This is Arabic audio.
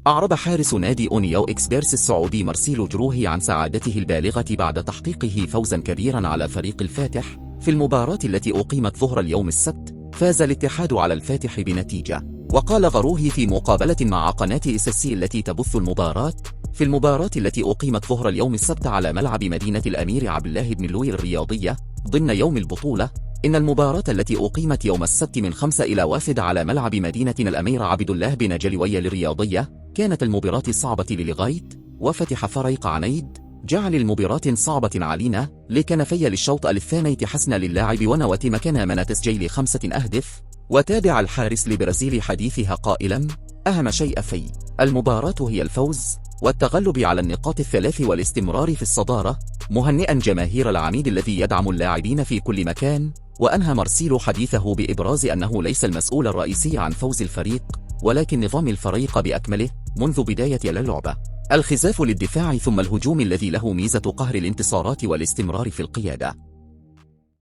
أعرب حارس نادي أونيو إكسبيرس السعودي مارسيلو جروهي عن سعادته البالغة بعد تحقيقه فوزا كبيرا على فريق الفاتح في المباراة التي أقيمت ظهر اليوم السبت. فاز الاتحاد على الفاتح بنتيجة. وقال غروهي في مقابلة مع قناة SSC التي تبث المباراة: في المباراة التي أقيمت ظهر اليوم السبت على ملعب مدينة الأمير عبد الله بن لوي الرياضية ضمن يوم البطولة، إن المباراة التي أقيمت يوم السبت من 5 إلى 1 على ملعب مدينة الأمير عبد الله بن جلوي الرياضية كانت المباراة الصعبة للغاية وفتح فريق عنيد، جعل المباراة صعبة علينا لكنفي للشوط الثاني حسن للاعب ونوات مكان من تسجيل 5 أهداف. وتابع الحارس لبرازيل حديثها قائلا: أهم شيء في المباراة هي الفوز والتغلب على النقاط الثلاث والاستمرار في الصدارة، مهنئا جماهير العميد الذي يدعم اللاعبين في كل مكان. وأنهى مارسيلو حديثه بإبراز أنه ليس المسؤول الرئيسي عن فوز الفريق ولكن نظام الفريق بأكمله منذ بداية اللعبة، الخزاف للدفاع ثم الهجوم الذي له ميزة قهر الانتصارات والاستمرار في القيادة.